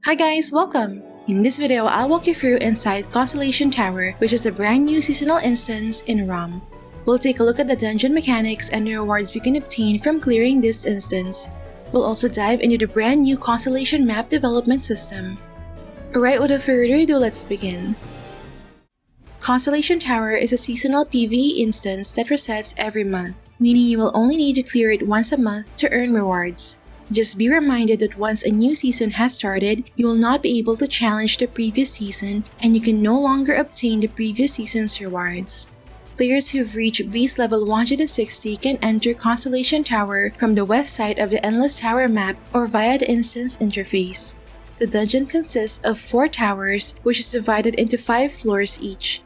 Hi guys, welcome! In this video, I'll walk you through inside Constellation Tower, which is the brand new seasonal instance in ROM. We'll take a look at the dungeon mechanics and the rewards you can obtain from clearing this instance. We'll also dive into the brand new Constellation Map development system. Alright, without further ado, let's begin. Constellation Tower is a seasonal PvE instance that resets every month, meaning you will only need to clear it once a month to earn rewards. Just be reminded that once a new season has started, you will not be able to challenge the previous season and you can no longer obtain the previous season's rewards. Players who've reached base level 160 can enter Constellation Tower from the west side of the Endless Tower map or via the instance interface. The dungeon consists of 4 towers, which is divided into 5 floors each.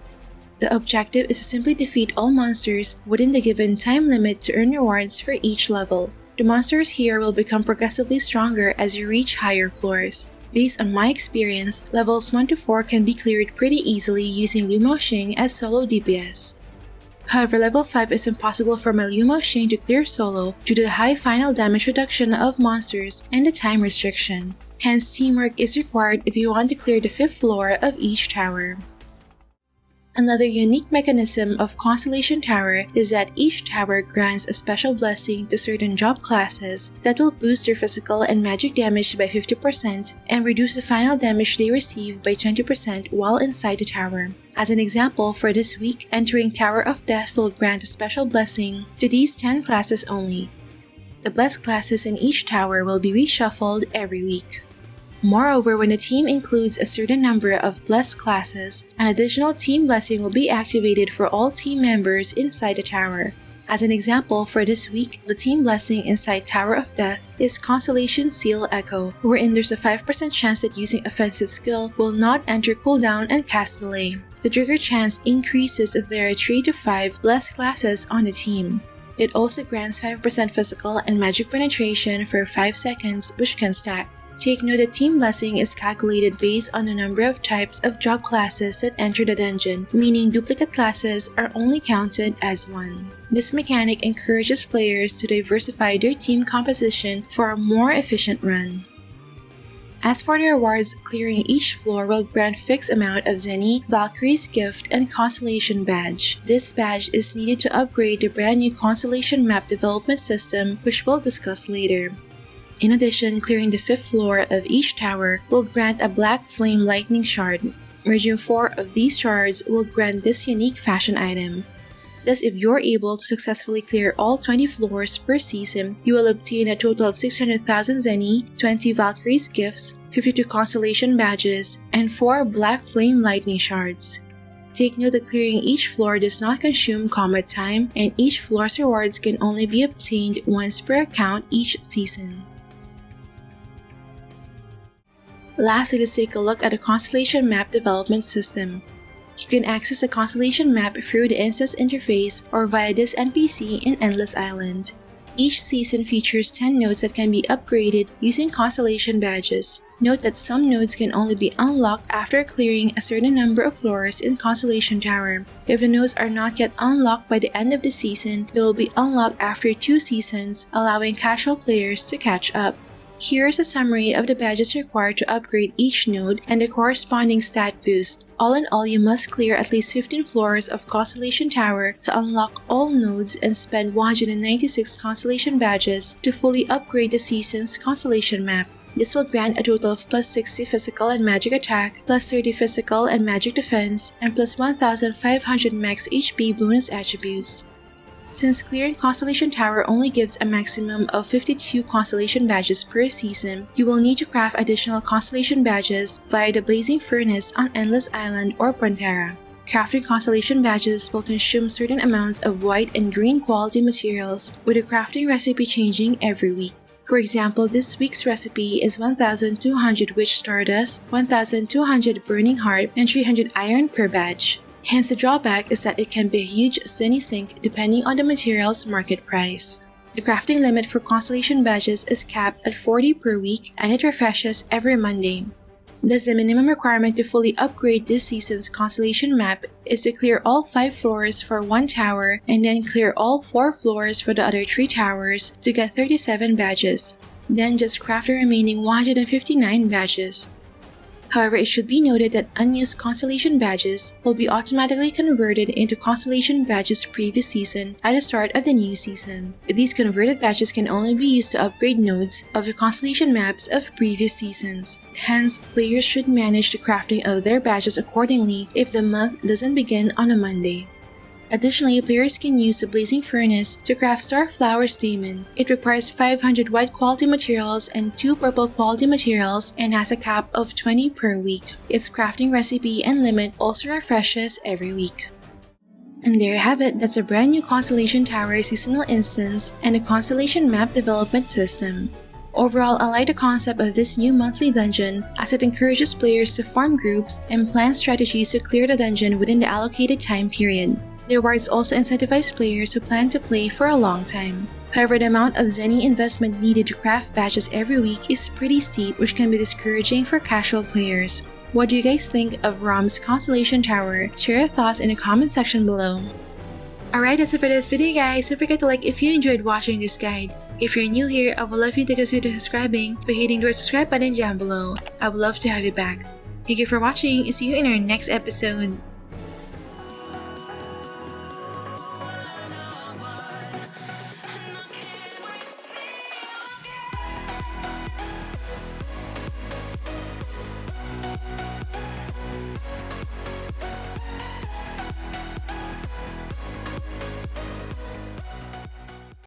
The objective is to simply defeat all monsters within the given time limit to earn rewards for each level. The monsters here will become progressively stronger as you reach higher floors. Based on my experience, levels 1 to 4 can be cleared pretty easily using Liu Shing as solo DPS. However, level 5 is impossible for my Liu Shing to clear solo due to the high final damage reduction of monsters and the time restriction. Hence, teamwork is required if you want to clear the 5th floor of each tower. Another unique mechanism of Constellation Tower is that each tower grants a special blessing to certain job classes that will boost their physical and magic damage by 50% and reduce the final damage they receive by 20% while inside the tower. As an example, for this week, entering Tower of Death will grant a special blessing to these 10 classes only. The blessed classes in each tower will be reshuffled every week. Moreover, when a team includes a certain number of blessed classes, an additional team blessing will be activated for all team members inside the tower. As an example, for this week, the team blessing inside Tower of Death is Constellation Seal Echo, wherein there's a 5% chance that using offensive skill will not enter cooldown and cast delay. The trigger chance increases if there are 3 to 5 blessed classes on the team. It also grants 5% physical and magic penetration for 5 seconds, which can stack. Take note that Team Blessing is calculated based on the number of types of job classes that enter the dungeon, meaning duplicate classes are only counted as 1. This mechanic encourages players to diversify their team composition for a more efficient run. As for the rewards, clearing each floor will grant fixed amount of Zenny, Valkyrie's Gift, and Constellation Badge. This badge is needed to upgrade the brand new Constellation Map development system, which we'll discuss later. In addition, clearing the 5th floor of each tower will grant a Black Flame Lightning Shard. Merging 4 of these shards will grant this unique fashion item. Thus, if you're able to successfully clear all 20 floors per season, you will obtain a total of 600,000 Zenny, 20 Valkyrie's Gifts, 52 Constellation Badges, and 4 Black Flame Lightning Shards. Take note that clearing each floor does not consume combat time, and each floor's rewards can only be obtained once per account each season. Lastly, let's take a look at the Constellation Map development system. You can access the Constellation Map through the instance interface or via this NPC in Endless Island. Each season features 10 nodes that can be upgraded using Constellation Badges. Note that some nodes can only be unlocked after clearing a certain number of floors in Constellation Tower. If the nodes are not yet unlocked by the end of the season, they will be unlocked after 2 seasons, allowing casual players to catch up. Here is a summary of the badges required to upgrade each node and the corresponding stat boost. All in all, you must clear at least 15 floors of Constellation Tower to unlock all nodes and spend 196 Constellation Badges to fully upgrade the season's Constellation Map. This will grant a total of plus 60 physical and magic attack, plus 30 physical and magic defense, and plus 1500 max HP bonus attributes. Since clearing Constellation Tower only gives a maximum of 52 Constellation Badges per season, you will need to craft additional Constellation Badges via the Blazing Furnace on Endless Island or Pantera. Crafting Constellation Badges will consume certain amounts of white and green quality materials, with the crafting recipe changing every week. For example, this week's recipe is 1200 Witch Stardust, 1200 Burning Heart, and 300 Iron per badge. Hence, the drawback is that it can be a huge Zenny sink depending on the material's market price. The crafting limit for Constellation Badges is capped at 40 per week and it refreshes every Monday. Thus, the minimum requirement to fully upgrade this season's Constellation Map is to clear all 5 floors for 1 tower and then clear all 4 floors for the other 3 towers to get 37 badges. Then just craft the remaining 159 badges. However, it should be noted that unused Constellation badges will be automatically converted into Constellation badges previous season at the start of the new season. These converted badges can only be used to upgrade nodes of the Constellation maps of previous seasons. Hence, players should manage the crafting of their badges accordingly if the month doesn't begin on a Monday. Additionally, players can use the Blazing Furnace to craft Starflower Stamen. It requires 500 white quality materials and 2 purple quality materials and has a cap of 20 per week. Its crafting recipe and limit also refreshes every week. And there you have it, that's a brand new Constellation Tower seasonal instance and a Constellation Map development system. Overall, I like the concept of this new monthly dungeon as it encourages players to form groups and plan strategies to clear the dungeon within the allocated time period. The rewards also incentivize players who plan to play for a long time. However, the amount of Zenny investment needed to craft badges every week is pretty steep, which can be discouraging for casual players. What do you guys think of ROM's Constellation Tower? Share your thoughts in the comment section below. Alright, that's it for this video guys. Don't forget to like if you enjoyed watching this guide. If you're new here, I would love you to consider subscribing by hitting the subscribe button down below. I would love to have you back. Thank you for watching and see you in our next episode.